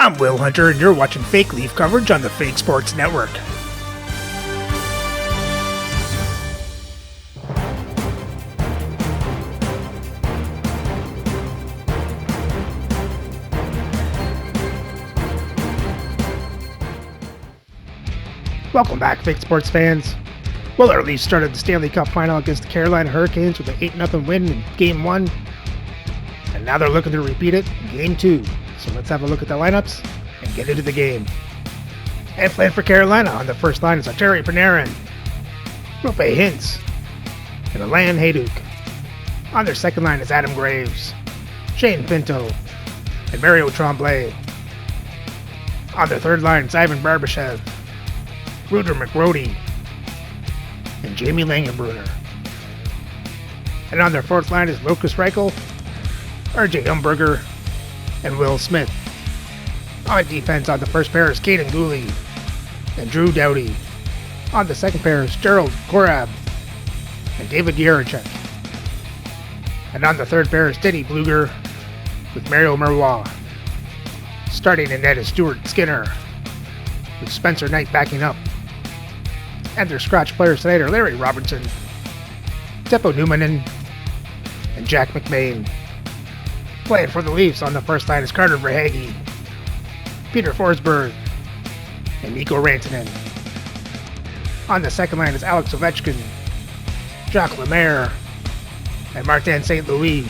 I'm Will Hunter, and you're watching Fake Leaf coverage on the Fake Sports Network. Welcome back, Fake Sports fans. Well, our Leafs started the Stanley Cup Final against the Carolina Hurricanes with an 8-0 win in Game 1. And now they're looking to repeat it in Game 2. So let's have a look at the lineups and get into the game. And playing for Carolina on the first line is Arturi Panarin, Rupe Hintz, and Alain Hayduk. On their second line is Adam Graves, Shane Pinto, and Mario Tremblay. On their third line is Ivan Barbashev, Ruder McGrody, and Jamie Langenbrunner. And on their fourth line is Lukas Reichel, RJ Umberger, and Will Smith. On defense on the first pair is Caden Gooley and Drew Doughty. On the second pair is Gerald Korab and David Yarechek. And on the third pair is Teddy Bluger with Mario Marois. Starting in net is Stuart Skinner with Spencer Knight backing up. And their scratch players tonight are Larry Robertson, Teppo Numminen, and Jack McMahon. Playing for the Leafs on the first line is Carter Verhaeghe, Peter Forsberg, and Mikko Rantanen. On the second line is Alex Ovechkin, Jacques Lemaire, and Martin St. Louis.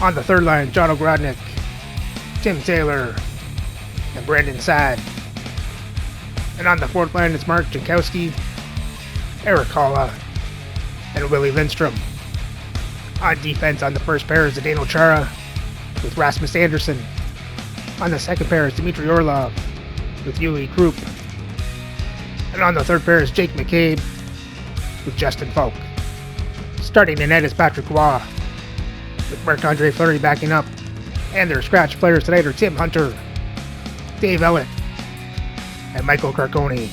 On the third line, John Ogrodnik, Tim Taylor, and Brandon Saad. And on the fourth line is Mark Jankowski, Eric Holla, and Willie Lindstrom. On defense on the first pair is Zdeno Chara with Rasmus Andersson. On the second pair is Dmitry Orlov with Yuli Krupp. And on the third pair is Jake McCabe with Justin Falk. Starting in net is Patrick Roy with Marc-Andre Fleury backing up. And their scratch players tonight are Tim Hunter, Dave Ellett, and Michael Carcone.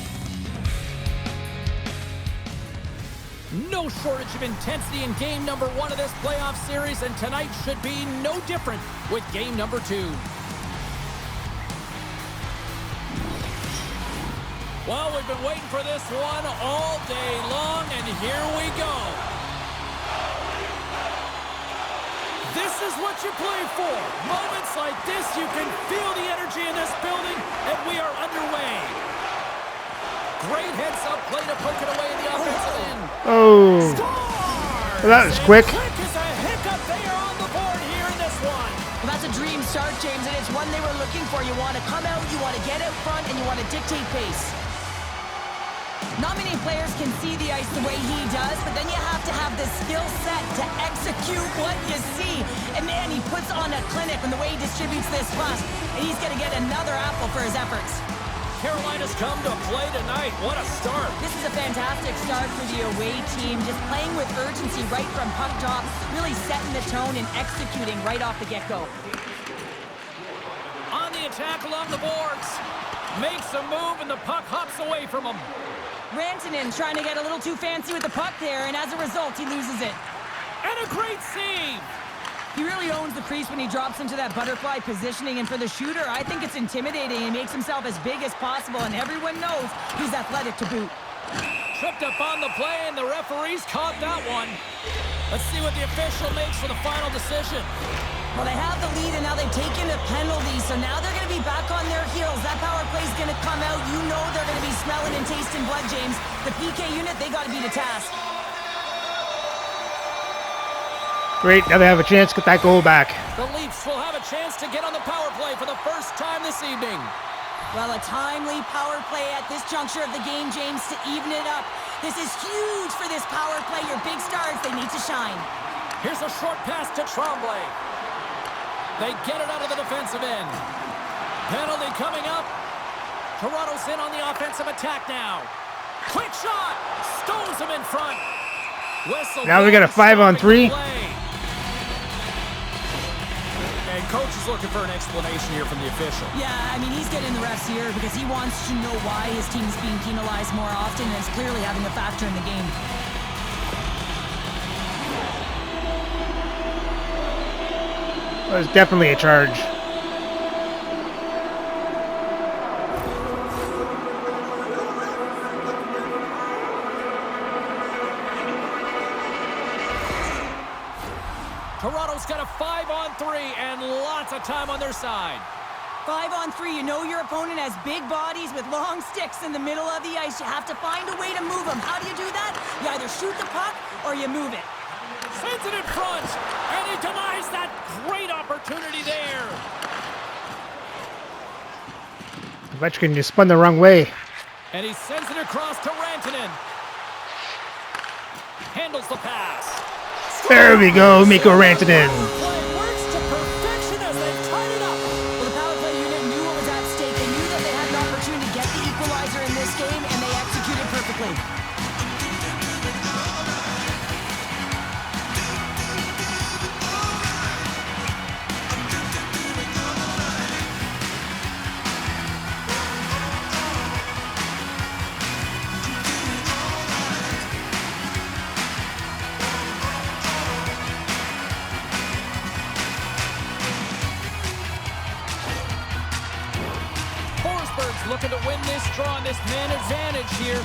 No shortage of intensity in game number 1 of this playoff series, and tonight should be no different with game number 2. Well, we've been waiting for this one all day long, and here we go. This is what you play for. Moments like this, you can feel the energy in this building, and we are underway. Great heads-up play to poke it away in the offensive end. Oh, well, that was quick. Quick as a hiccup. They are on the board here in this one. Well, that's a dream start, James, and it's one they were looking for. You want to come out, you want to get out front, and you want to dictate pace. Not many players can see the ice the way he does, but then you have to have the skill set to execute what you see. And man, he puts on a clinic in the way he distributes this puck, and he's going to get another apple for his efforts. Carolina's come to play tonight. What a start. This is a fantastic start for the away team, just playing with urgency right from puck drop, really setting the tone and executing right off the get-go. On the attack along the boards. Makes a move, and the puck hops away from him. Rantanen trying to get a little too fancy with the puck there, and as a result, he loses it. And a great save. He really owns the crease when he drops into that butterfly positioning, and for the shooter, I think it's intimidating. He makes himself as big as possible, and everyone knows he's athletic to boot. Tripped up on the play, and the referees caught that one. Let's see what the official makes for the final decision. Well, they have the lead, and now they've taken a penalty, so now they're going to be back on their heels. That power play is going to come out. You know they're going to be smelling and tasting blood, James. The PK unit, they got to be the task. Great, now they have a chance to get that goal back. The Leafs will have a chance to get on the power play for the first time this evening. Well, a timely power play at this juncture of the game, James, to even it up. This is huge for this power play. Your big stars, they need to shine. Here's a short pass to Tremblay. They get it out of the defensive end. Penalty coming up. Toronto's in on the offensive attack now. Quick shot! Stones him in front. Whistle. Now we got a 5-on-3. And coach is looking for an explanation here from the official. Yeah, I mean, he's getting the refs here because he wants to know why his team's being penalized more often, and it's clearly having a factor in the game. Well, it's definitely a charge. 5-on-3 and lots of time on their side. 5-on-3, you know your opponent has big bodies with long sticks in the middle of the ice. You have to find a way to move them. How do you do that? You either shoot the puck or you move it. Sends it in front, and he denies that great opportunity there. Ovechkin just spun the wrong way. And he sends it across to Rantanen. Handles the pass. There we go, Mikko Rantanen. Play works to perfection as they tied it up. Well, the power play unit knew what was at stake. They knew that they had an opportunity to get the equalizer in this game, and they executed perfectly. Looking to win this draw, this man advantage here.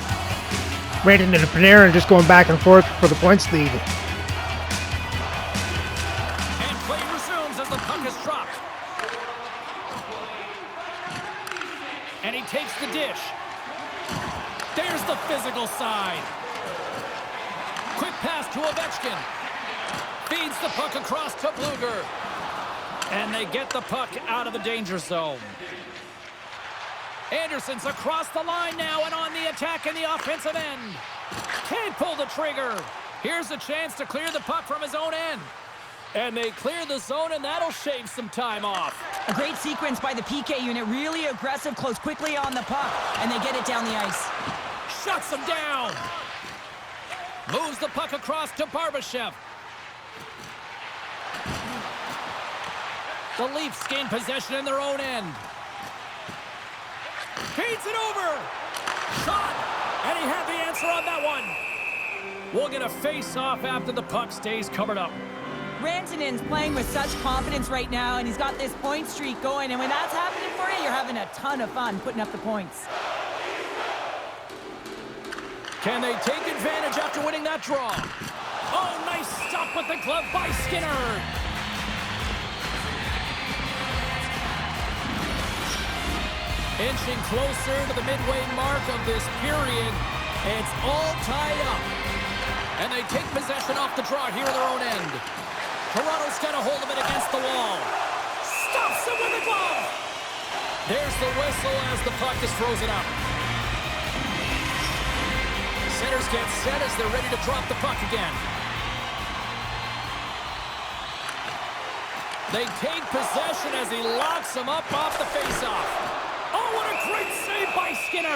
Right into the Panarin, just going back and forth for the points lead. And play resumes as the puck is dropped. And he takes the dish. There's the physical side. Quick pass to Ovechkin. Feeds the puck across to Bluger. And they get the puck out of the danger zone. Anderson's across the line now and on the attack in the offensive end. Can't pull the trigger. Here's a chance to clear the puck from his own end. And they clear the zone, and that'll shave some time off. A great sequence by the PK unit. Really aggressive, close quickly on the puck, and they get it down the ice. Shuts him down. Moves the puck across to Barbashev. The Leafs gain possession in their own end. Feeds it over. Shot. And he had the answer on that one. We'll get a face-off after the puck stays covered up. Rantanen's playing with such confidence right now, and he's got this point streak going. And when that's happening for you, you're having a ton of fun putting up the points. Can they take advantage after winning that draw? Oh, nice stop with the glove by Skinner. Inching closer to the midway mark of this period. It's all tied up. And they take possession off the draw here in their own end. Toronto's got a hold of it against the wall. Stops it with the glove. There's the whistle as the puck is frozen up. Centers get set as they're ready to drop the puck again. They take possession as he locks them up off the faceoff. Oh, what a great save by Skinner!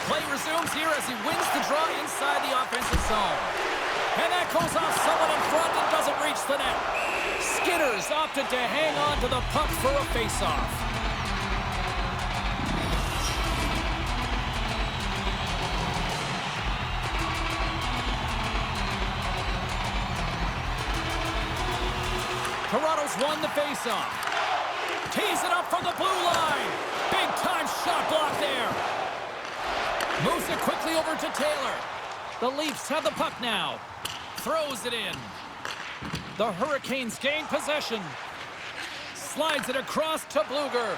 Play resumes here as he wins the draw inside the offensive zone. And that goes off someone in front and doesn't reach the net. Skinner's opted to hang on to the puck for a faceoff. Toronto's won the faceoff. Tees it up from the blue line. Big-time shot block there. Moves it quickly over to Taylor. The Leafs have the puck now. Throws it in. The Hurricanes gain possession. Slides it across to Bluger.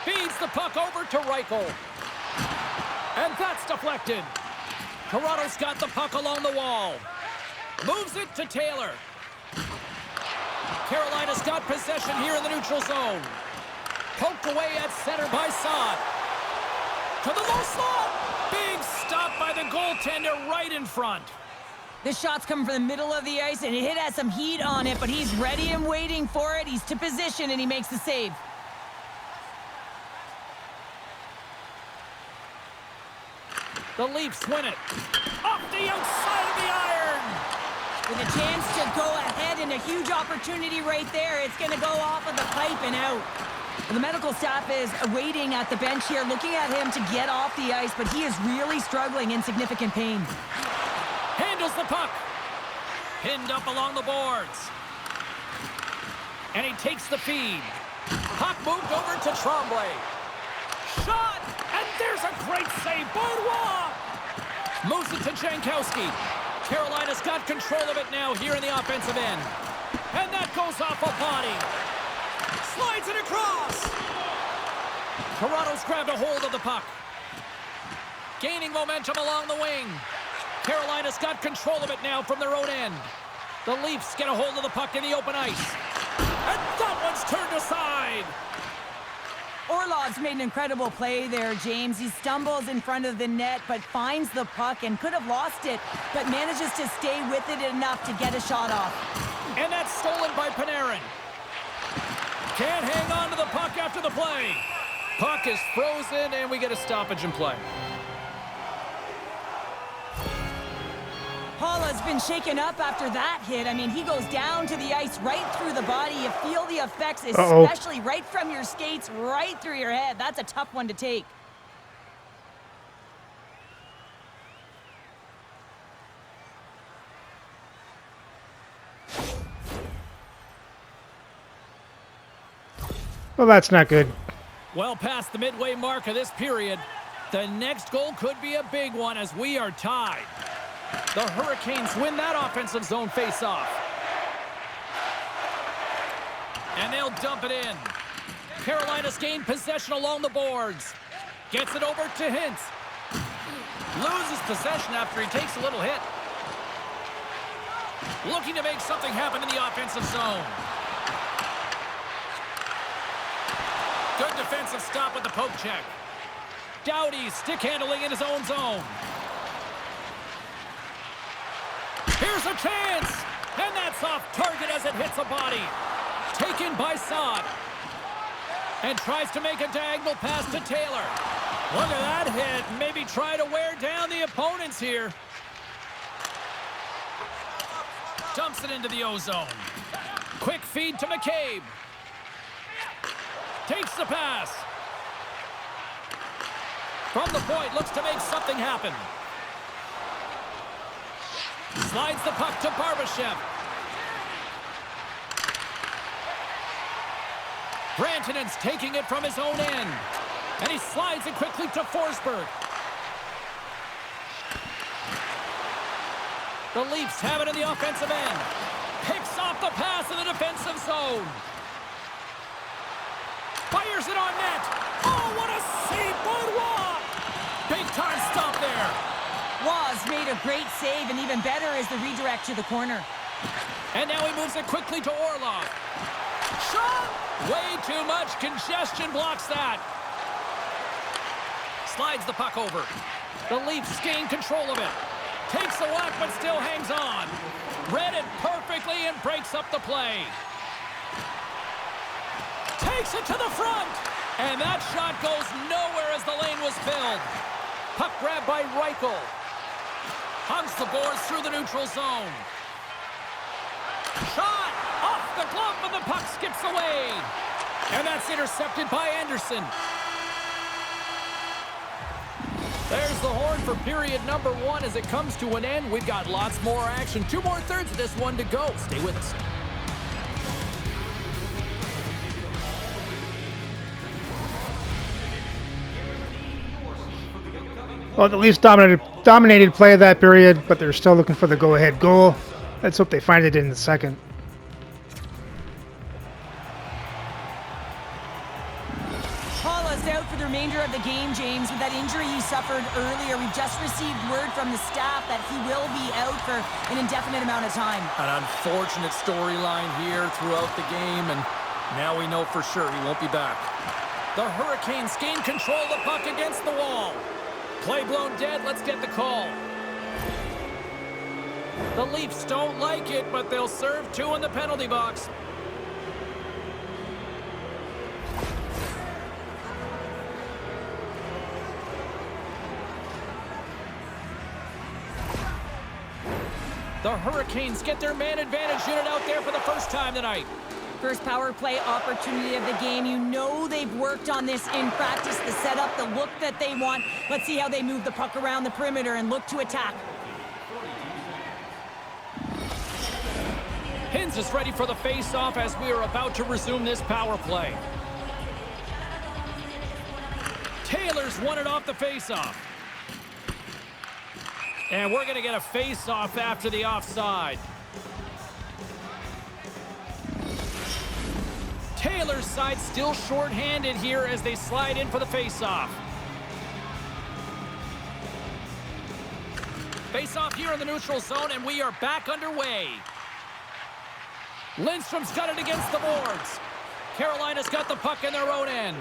Feeds the puck over to Reichel. And that's deflected. Toronto's got the puck along the wall. Moves it to Taylor. Carolina's got possession here in the neutral zone. Poked away at center by Saad. To the low slot. Big stop by the goaltender right in front. This shot's coming from the middle of the ice, and it has some heat on it, but he's ready and waiting for it. He's to position, and he makes the save. The Leafs win it. Off the outside of the iron. With a chance to go ahead and a huge opportunity right there. It's going to go off of the pipe and out. The medical staff is waiting at the bench here, looking at him to get off the ice, but he is really struggling in significant pain. Handles the puck. Pinned up along the boards. And he takes the feed. Puck moved over to Tremblay. Shot! And there's a great save by Roy! Moves it to Jankowski. Carolina's got control of it now here in the offensive end. And that goes off a body. Slides it across. Toronto's grabbed a hold of the puck. Gaining momentum along the wing. Carolina's got control of it now from their own end. The Leafs get a hold of the puck in the open ice. And that one's turned aside. Orlov's made an incredible play there, James. He stumbles in front of the net, but finds the puck and could have lost it, but manages to stay with it enough to get a shot off. And that's stolen by Panarin. Can't hang on to the puck after the play. Puck is frozen, and we get a stoppage in play. Paula's been shaken up after that hit. I mean, he goes down to the ice right through the body. You feel the effects, especially right from your skates, right through your head. That's a tough one to take. Well, that's not good. Well past the midway mark of this period. The next goal could be a big one as we are tied. The Hurricanes win that offensive zone face-off. And they'll dump it in. Carolina's gained possession along the boards. Gets it over to Hintz. Loses possession after he takes a little hit. Looking to make something happen in the offensive zone. Good defensive stop with the poke check. Doughty stick handling in his own zone. Here's a chance! And that's off target as it hits a body. Taken by Saad. And tries to make a diagonal pass to Taylor. Look at that hit. Maybe try to wear down the opponents here. Dumps it into the O-zone. Quick feed to McCabe. Takes the pass. From the point, looks to make something happen. Slides the puck to Barbashev. Brantonen's taking it from his own end. And he slides it quickly to Forsberg. The Leafs have it in the offensive end. Picks off the pass in the defensive zone. Fires it on net. Oh, what a save by Roy! Big time stop there. Roy's made a great save, and even better is the redirect to the corner. And now he moves it quickly to Orlov. Shot! Way too much congestion blocks that. Slides the puck over. The Leafs gain control of it. Takes the whack, but still hangs on. Read it perfectly and breaks up the play. Takes it to the front. And that shot goes nowhere as the lane was filled. Puck grabbed by Reichel. Hunts the boards through the neutral zone. Shot! Off the glove, and the puck skips away. And that's intercepted by Anderson. There's the horn for period number 1 as it comes to an end. We've got lots more action. 2 more thirds of this one to go. Stay with us. Well, the Leafs dominated play of that period, but they're still looking for the go-ahead goal. Let's hope they find it in the second. Paula's out for the remainder of the game, James, with that injury he suffered earlier. We've just received word from the staff that he will be out for an indefinite amount of time. An unfortunate storyline here throughout the game, and now we know for sure he won't be back. The Hurricanes gain control of the puck against the wall. Play blown dead, let's get the call. The Leafs don't like it, but they'll serve 2 in the penalty box. The Hurricanes get their man advantage unit out there for the first time tonight. First power play opportunity of the game. You know they've worked on this in practice, the setup, the look that they want. Let's see how they move the puck around the perimeter and look to attack. Hintz is ready for the face-off as we are about to resume this power play. Taylor's won it off the faceoff. And we're going to get a face-off after the offside. Taylor's side still short-handed here as they slide in for the face-off. Face-off here in the neutral zone, and we are back underway. Lindstrom's got it against the boards. Carolina's got the puck in their own end.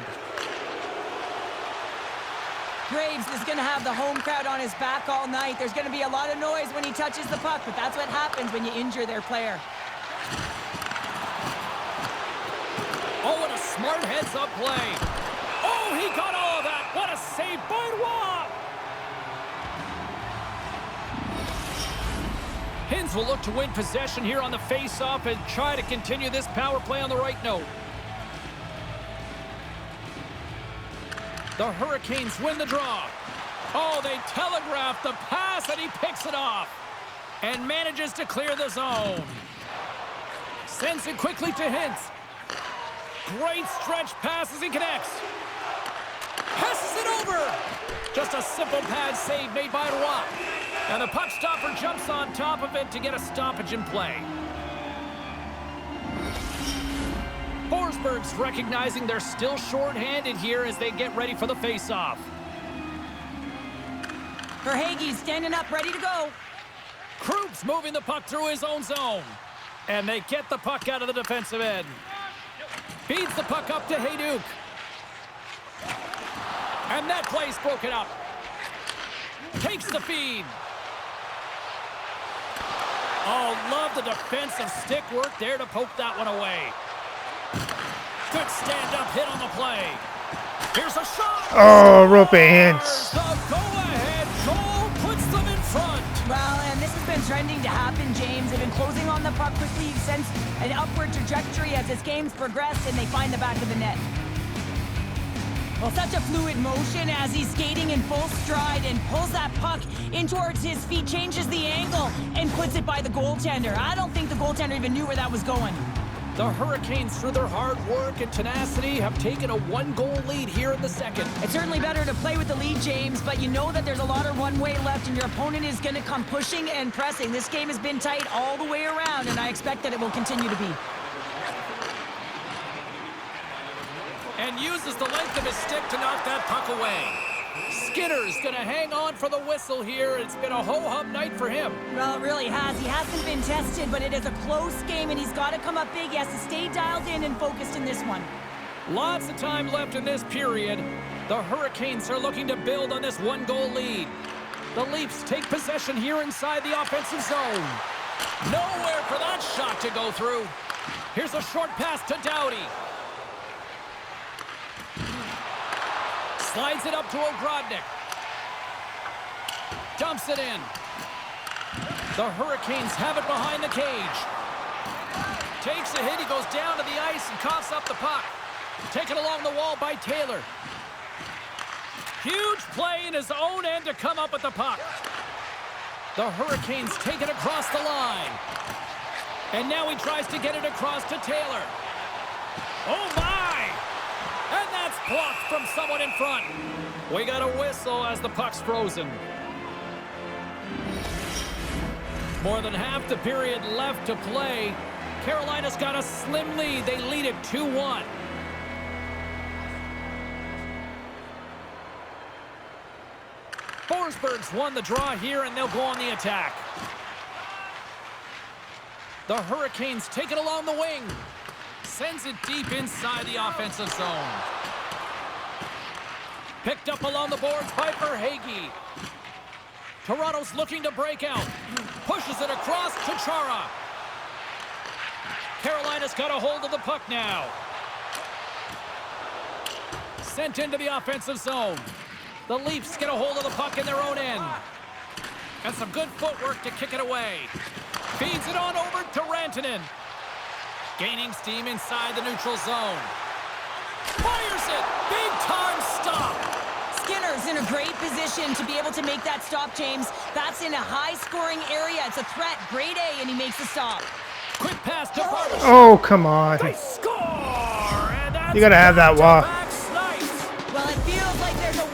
Graves is going to have the home crowd on his back all night. There's going to be a lot of noise when he touches the puck, but that's what happens when you injure their player. Oh, what a smart heads-up play. Oh, he got all of that. What a save by Roy. Hins will look to win possession here on the face-off and try to continue this power play on the right note. The Hurricanes win the draw. Oh, they telegraph the pass, and he picks it off and manages to clear the zone. Sends it quickly to Hintz. Great stretch pass as he connects. Passes it over. Just a simple pad save made by Roy. And the puck stopper jumps on top of it to get a stoppage in play. Forsberg's recognizing they're still short-handed here as they get ready for the face-off. Verhaeghe's standing up, ready to go. Krupp's moving the puck through his own zone. And they get the puck out of the defensive end. Feeds the puck up to Hayduk. And that play's broken up. Takes the feed. Oh, love the defensive stick work there to poke that one away. Good stand-up hit on the play. Here's a shot. Oh, rope hands. The go-ahead goal puts them in front. Well, and this has been trending to happen, James. They've been closing on the puck quickly since an upward trajectory as this game's progressed, and they find the back of the net. Well, such a fluid motion as he's skating in full stride and pulls that puck in towards his feet, changes the angle, and puts it by the goaltender. I don't think the goaltender even knew where that was going. The Hurricanes, through their hard work and tenacity, have taken a one-goal lead here in the second. It's certainly better to play with the lead, James, but you know that there's a lot of runway left, and your opponent is going to come pushing and pressing. This game has been tight all the way around, and I expect that it will continue to be. And uses the length of his stick to knock that puck away. Skinner's going to hang on for the whistle here. It's been a ho-hum night for him. Well, it really has. He hasn't been tested, but it is a close game, and he's got to come up big. He has to stay dialed in and focused in this one. Lots of time left in this period. The Hurricanes are looking to build on this one-goal lead. The Leafs take possession here inside the offensive zone. Nowhere for that shot to go through. Here's a short pass to Doughty. Slides it up to Ogrodnik. Dumps it in. The Hurricanes have it behind the cage. Takes a hit. He goes down to the ice and coughs up the puck. Taken along the wall by Taylor. Huge play in his own end to come up with the puck. The Hurricanes take it across the line. And now he tries to get it across to Taylor. Oh, my! And that's blocked from someone in front. We got a whistle as the puck's frozen. More than half the period left to play. Carolina's got a slim lead. They lead it 2-1. Forsberg's won the draw here, and they'll go on the attack. The Hurricanes take it along the wing. Sends it deep inside the offensive zone. Picked up along the boards by Verhaeghe. Toronto's looking to break out. Pushes it across to Chara. Carolina's got a hold of the puck now. Sent into the offensive zone. The Leafs get a hold of the puck in their own end. And some good footwork to kick it away. Feeds it on over to Rantanen. Gaining steam inside the neutral zone. Fires it! Big time stop! Skinner's in a great position to be able to make that stop, James. That's in a high-scoring area. It's a threat. Grade A, and he makes the stop. Quick pass to Barber. Oh, come on. They score! And that's You gotta have that walk. Well, it feels like there's a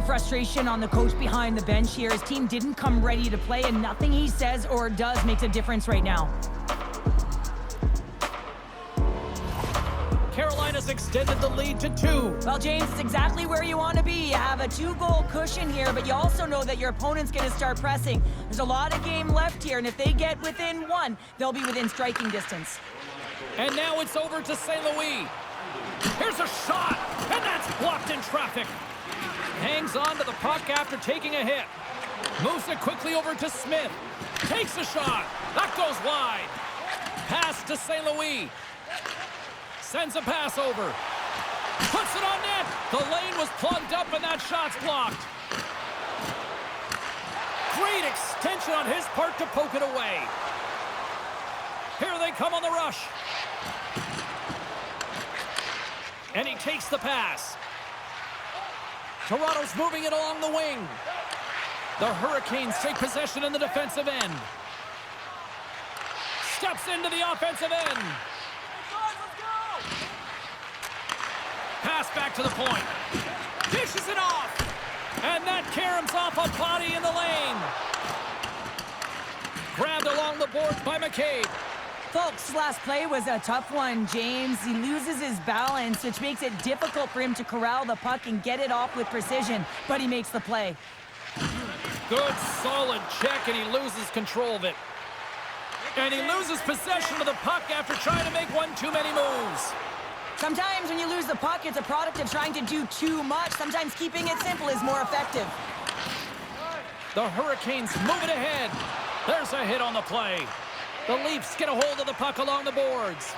frustration on the coach behind the bench here. His team didn't come ready to play, and nothing he says or does makes a difference right now. Carolina's extended the lead to 2. Well, James, it's exactly where you want to be. You have a 2-goal cushion here, but you also know that your opponent's going to start pressing. There's a lot of game left here, and if they get within 1, they'll be within striking distance. And now it's over to St. Louis. Here's a shot, and that's blocked in traffic. Hangs on to the puck after taking a hit. Moves it quickly over to Smith. Takes a shot. That goes wide. Pass to St. Louis. Sends a pass over. Puts it on net. The lane was plugged up and that shot's blocked. Great extension on his part to poke it away. Here they come on the rush. And he takes the pass. Toronto's moving it along the wing. The Hurricanes take possession in the defensive end. Steps into the offensive end. Pass back to the point. Dishes it off. And that caroms off a body in the lane. Grabbed along the boards by McCabe. Folks, last play was a tough one, James. He loses his balance, which makes it difficult for him to corral the puck and get it off with precision, but he makes the play. Good, solid check, and he loses control of it. And he loses possession of the puck after trying to make one too many moves. Sometimes when you lose the puck, it's a product of trying to do too much. Sometimes keeping it simple is more effective. The Hurricanes move it ahead. There's a hit on the play. The Leafs get a hold of the puck along the boards.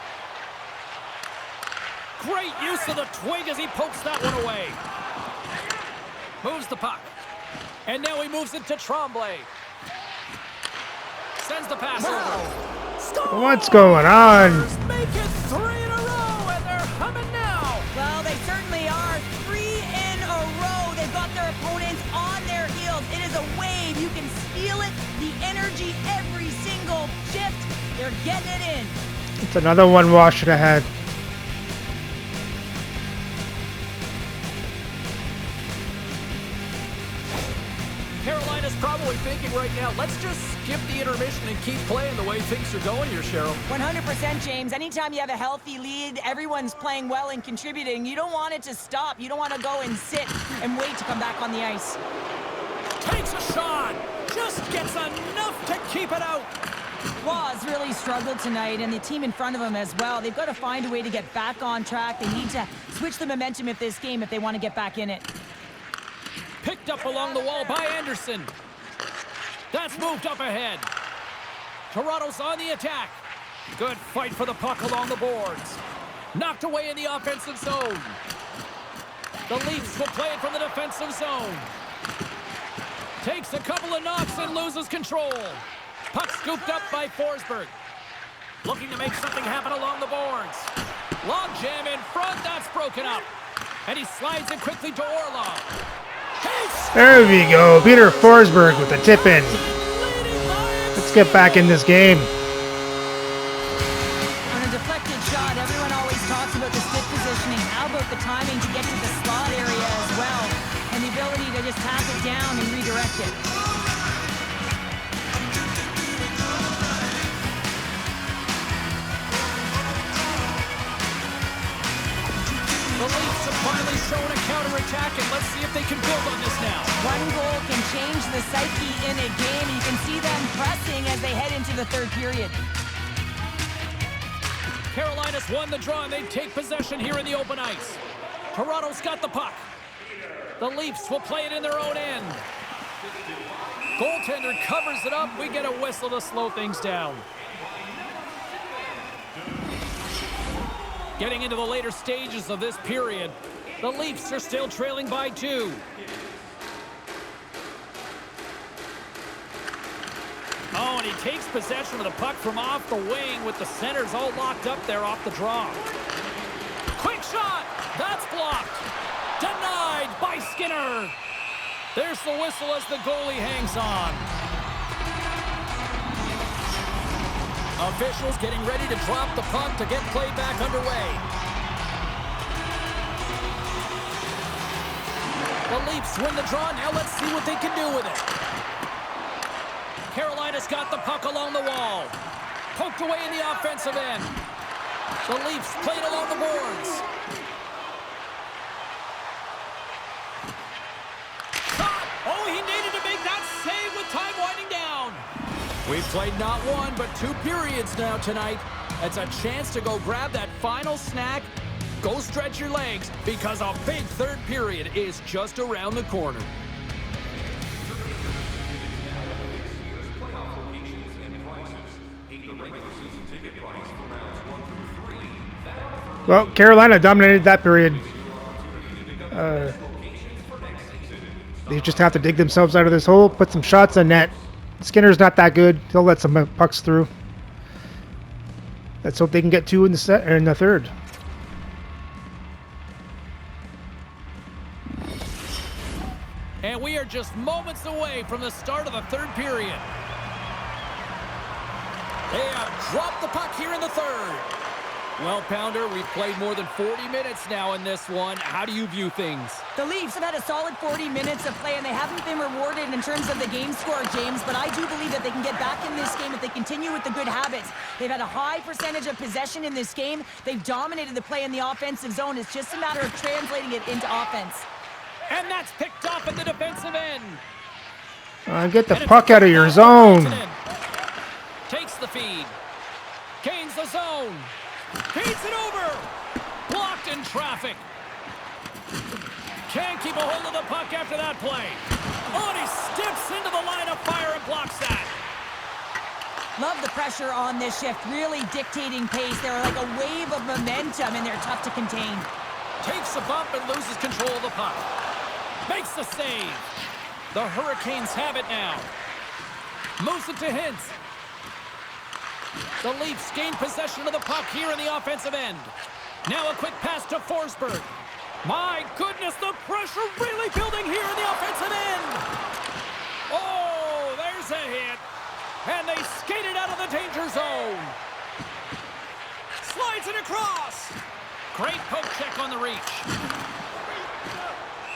Great use of the twig as he pokes that one away. Moves the puck. And now he moves it to Tremblay. Sends the pass over. Score! What's going on? Make it 3 in a row, and they're humming now. Well, they certainly are. 3 in a row. They've got their opponents on their heels. It is a wave. You can feel it. The energy every single shift. They're getting it in. It's another one wash it ahead. Carolina's probably thinking right now, let's just skip the intermission and keep playing the way things are going here, Cheryl. 100%, James. Anytime you have a healthy lead, everyone's playing well and contributing. You don't want it to stop. You don't want to go and sit and wait to come back on the ice. Takes a shot. Just gets enough to keep it out. Waz really struggled tonight, and the team in front of him as well. They've got to find a way to get back on track. They need to switch the momentum of this game if they want to get back in it. Picked up along the wall by Anderson. That's moved up ahead. Toronto's on the attack. Good fight for the puck along the boards. Knocked away in the offensive zone. The Leafs will play it from the defensive zone. Takes a couple of knocks and loses control. Puck scooped up by Forsberg. Looking to make something happen along the boards. Long jam in front, that's broken up. And he slides it quickly to Orlov. There we go. Peter Forsberg with the tip in. Let's get back in this game. On a deflected shot, everyone always talks about the stick positioning. How about the timing to get to the slot area as well? And the ability to just tap it down and redirect it. The Leafs have finally shown a counterattack, and let's see if they can build on this now. One goal can change the psyche in a game. You can see them pressing as they head into the third period. Carolina's won the draw, and they take possession here in the open ice. Toronto's got the puck. The Leafs will play it in their own end. Goaltender covers it up. We get a whistle to slow things down. Getting into the later stages of this period, the Leafs are still trailing by 2. Oh, and he takes possession of the puck from off the wing with the centers all locked up there off the draw. Quick shot! That's blocked! Denied by Skinner! There's the whistle as the goalie hangs on. Officials getting ready to drop the puck to get play back underway. The Leafs win the draw. Now let's see what they can do with it. Carolina's got the puck along the wall. Poked away in the offensive end. The Leafs played along the boards. Shot! Oh, he needed to make that save with time winding down. We've played not one, but 2 periods now tonight. It's a chance to go grab that final snack. Go stretch your legs, because a big third period is just around the corner. Well, Carolina dominated that period. They just have to dig themselves out of this hole, put some shots on net. Skinner's not that good. He'll let some pucks through. Let's hope they can get 2 in the third. And we are just moments away from the start of the third period. They have dropped the puck here in the third. Well, Pounder, we've played more than 40 minutes now in this one. How do you view things? The Leafs have had a solid 40 minutes of play, and they haven't been rewarded in terms of the game score, James, but I do believe that they can get back in this game if they continue with the good habits. They've had a high percentage of possession in this game. They've dominated the play in the offensive zone. It's just a matter of translating it into offense. And that's picked off at the defensive end. Get the puck out of your zone. Takes the feed. Gains the zone. Feeds it over. Blocked in traffic. Can't keep a hold of the puck after that play. Oh, and he steps into the line of fire and blocks that. Love the pressure on this shift, really dictating pace. They're like a wave of momentum, and they're tough to contain. Takes a bump and loses control of the puck. Makes the save. The Hurricanes have it now. Moves it to Hintz. The Leafs gain possession of the puck here in the offensive end. Now a quick pass to Forsberg. My goodness, the pressure really building here in the offensive end. Oh, there's a hit. And they skated out of the danger zone. Slides it across. Great poke check on the reach.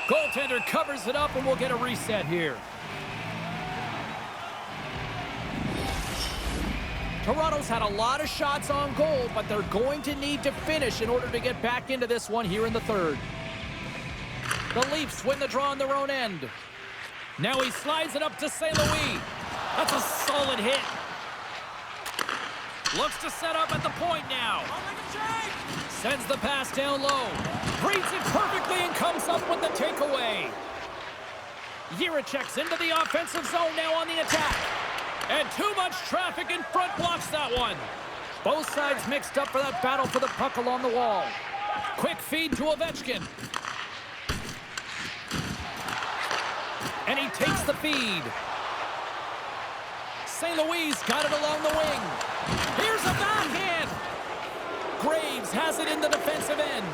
Goaltender covers it up, and we'll get a reset here. Toronto's had a lot of shots on goal, but they're going to need to finish in order to get back into this one here in the third. The Leafs win the draw on their own end. Now he slides it up to St. Louis. That's a solid hit. Looks to set up at the point now. Sends the pass down low. Reads it perfectly and comes up with the takeaway. Jiricek's into the offensive zone now on the attack. And too much traffic in front blocks that one. Both sides mixed up for that battle for the puck along the wall. Quick feed to Ovechkin. And he takes the feed. St. Louis got it along the wing. Here's a backhand. Graves has it in the defensive end.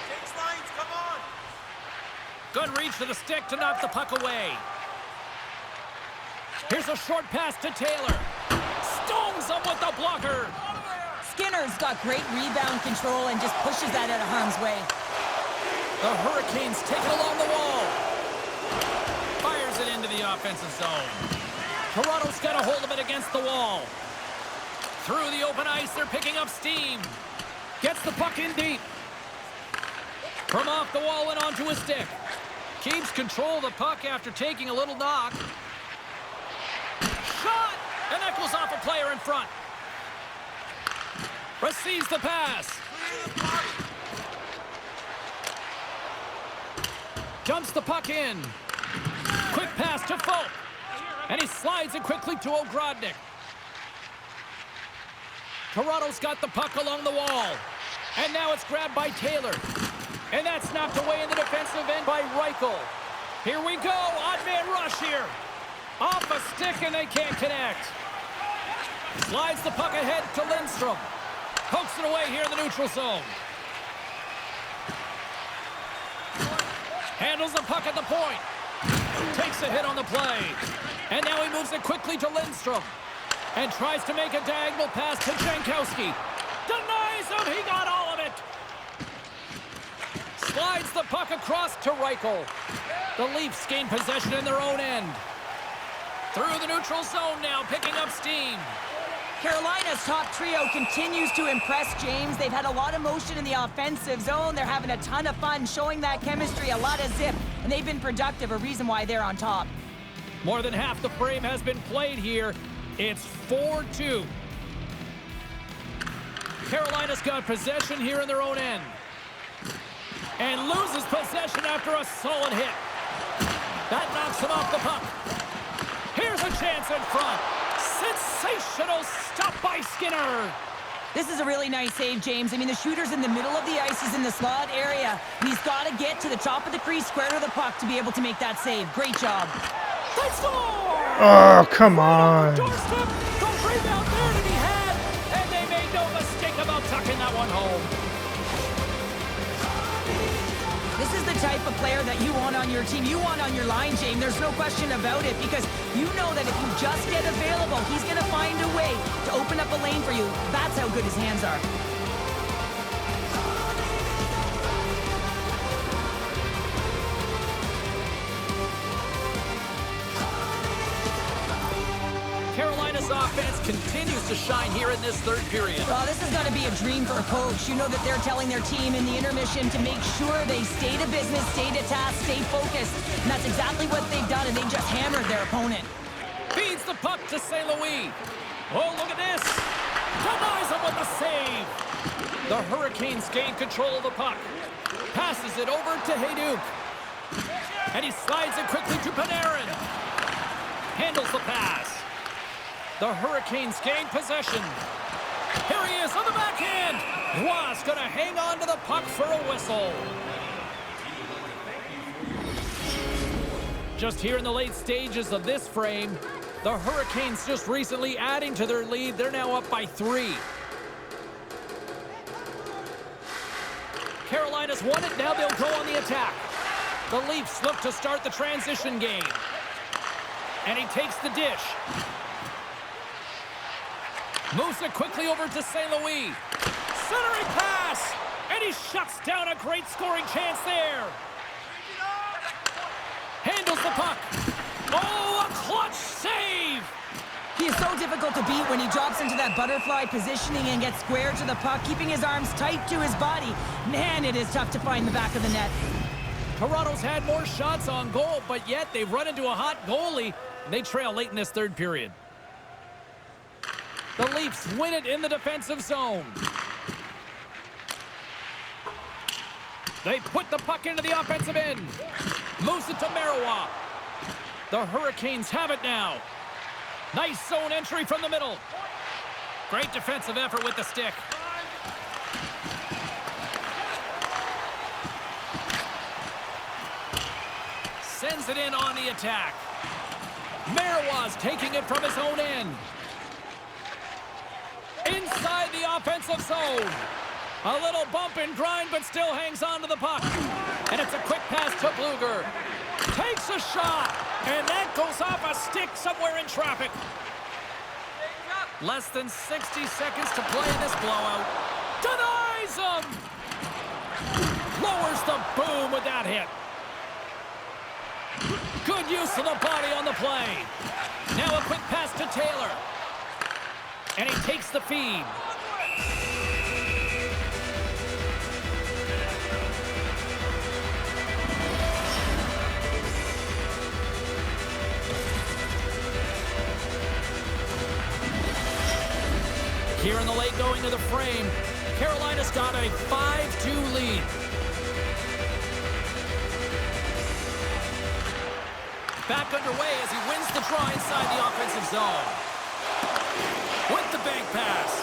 Takes lines, come on. Good reach to the stick to knock the puck away. Here's a short pass to Taylor. Stones him with the blocker. Skinner's got great rebound control and just pushes that out of harm's way. The Hurricanes take it along the wall. Fires it into the offensive zone. Toronto's got a hold of it against the wall. Through the open ice, they're picking up steam. Gets the puck in deep. From off the wall and onto his stick. Keeps control of the puck after taking a little knock. Shot! And that goes off a player in front. Receives the pass. Jumps the puck in. Quick pass to Folk. And he slides it quickly to Ogrodnik. Toronto's got the puck along the wall. And now it's grabbed by Taylor. And that's knocked away in the defensive end by Reichel. Here we go. Odd man rush here. Off a stick and they can't connect. Slides the puck ahead to Lindstrom. Pokes it away here in the neutral zone. Handles the puck at the point. Takes a hit on the play. And now he moves it quickly to Lindstrom. And tries to make a diagonal pass to Jankowski. Denies him. He got all of it. Slides the puck across to Reichel. The Leafs gain possession in their own end. Through the neutral zone now, picking up steam. Carolina's top trio continues to impress, James. They've had a lot of motion in the offensive zone. They're having a ton of fun, showing that chemistry, a lot of zip, and they've been productive, a reason why they're on top. More than half the frame has been played here. It's 4-2. Carolina's got possession here in their own end. And loses possession after a solid hit. That knocks him off the puck. Here's a chance in front. Sensational stop by Skinner. This is a really nice save, James. I mean, the shooter's in the middle of the ice. He's in the slot area. And he's got to get to the top of the crease, square to the puck, to be able to make that save. Great job. They score! Oh, come on. Doorstep. The rebound there to be had. And they made no mistake about tucking that one home. This is the type of player that you want on your team. You want on your line, James. There's no question about it, because you know that if you just get available, he's going to find a way to open up a lane for you. That's how good his hands are. Carolina's offense continues to shine here in this third period. Well, this has got to be a dream for a coach. You know that they're telling their team in the intermission to make sure they stay to business, stay to task, stay focused. And that's exactly what they've done, and they just hammered their opponent. Feeds the puck to St. Louis. Oh, look at this. Denies him with the save. The Hurricanes gain control of the puck. Passes it over to Hayduk. And he slides it quickly to Panarin. Handles the pass. The Hurricanes gain possession. Here he is on the backhand. Ross going to hang on to the puck for a whistle. Just here in the late stages of this frame, the Hurricanes just recently adding to their lead. They're now up by 3. Carolina's won it. Now they'll go on the attack. The Leafs look to start the transition game. And he takes the dish. Moves it quickly over to St. Louis. Centering pass! And he shuts down a great scoring chance there. Handles the puck. Oh, a clutch save! He is so difficult to beat when he drops into that butterfly positioning and gets square to the puck, keeping his arms tight to his body. Man, it is tough to find the back of the net. Toronto's had more shots on goal, but yet they've run into a hot goalie. They trail late in this third period. The Leafs win it in the defensive zone. They put the puck into the offensive end. Moves it to Marois. The Hurricanes have it now. Nice zone entry from the middle. Great defensive effort with the stick. Sends it in on the attack. Marois taking it from his own end. Inside the offensive zone. A little bump and grind, but still hangs on to the puck. And it's a quick pass to Bluger. Takes a shot, and that goes off a stick somewhere in traffic. Less than 60 seconds to play in this blowout. Denies him! Lowers the boom with that hit. Good use of the body on the play. Now a quick pass to Taylor. And he takes the feed. Here in the late going to the frame, Carolina's got a 5-2 lead. Back underway as he wins the draw inside the offensive zone. With the bank pass.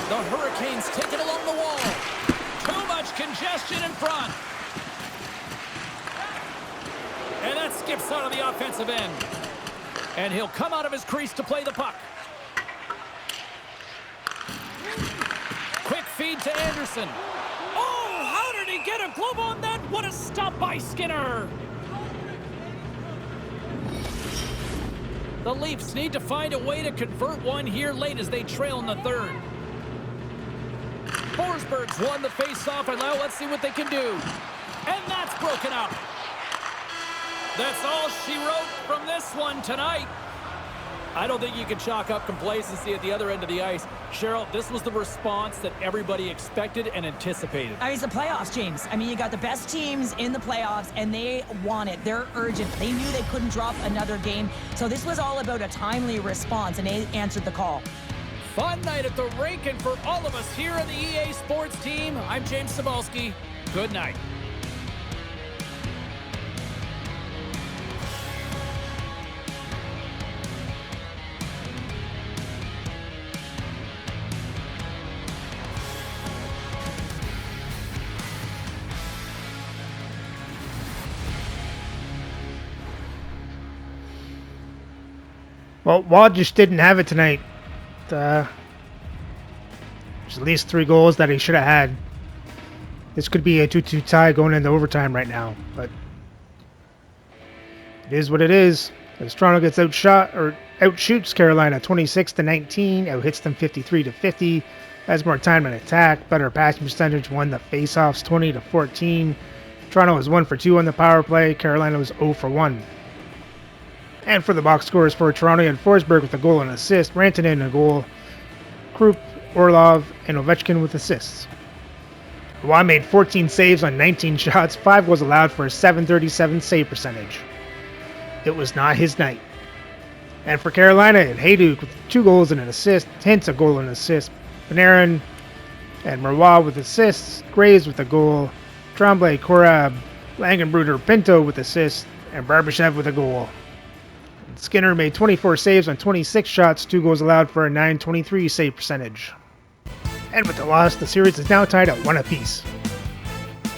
The Hurricanes take it along the wall. Too much congestion in front. And that skips out of the offensive end. And he'll come out of his crease to play the puck. Quick feed to Anderson. Oh, how did he get a glove on that? What a stop by Skinner. The Leafs need to find a way to convert one here late as they trail in the third. Forsberg's won the face-off, and now let's see what they can do. And that's broken up. That's all she wrote from this one tonight. I don't think you can chalk up complacency at the other end of the ice. Cheryl, this was the response that everybody expected and anticipated. It's the playoffs, James. I mean, you got the best teams in the playoffs, and they want it. They're urgent. They knew they couldn't drop another game. So this was all about a timely response, and they answered the call. Fun night at the rink, and for all of us here on the EA Sports team, I'm James Cybulski. Good night. Well, Wad just didn't have it tonight. There's at least 3 goals that he should have had. This could be a 2-2 tie going into overtime right now, but it is what it is. As Toronto gets outshoots Carolina 26-19, outhits them 53-50. Has more time in attack, better passing percentage, won the faceoffs 20-14. Toronto was 1 for 2 on the power play. Carolina was 0 for 1. And for the box scores for Toronto, and Forsberg with a goal and assist, Rantanen a goal, Krupp, Orlov, and Ovechkin with assists. Roy made 14 saves on 19 shots, 5 goals allowed for a .737 save percentage. It was not his night. And for Carolina, and Hayduk with 2 goals and an assist, Hintz a goal and an assist, Panarin and Marois with assists, Graves with a goal, Tremblay, Korab, Langenbruder, Pinto with assists, and Barbashev with a goal. Skinner made 24 saves on 26 shots, 2 goals allowed for a .923 save percentage. And with the loss, the series is now tied at 1 apiece.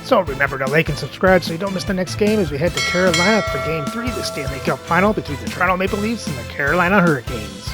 So remember to like and subscribe so you don't miss the next game as we head to Carolina for Game 3 of the Stanley Cup Final between the Toronto Maple Leafs and the Carolina Hurricanes.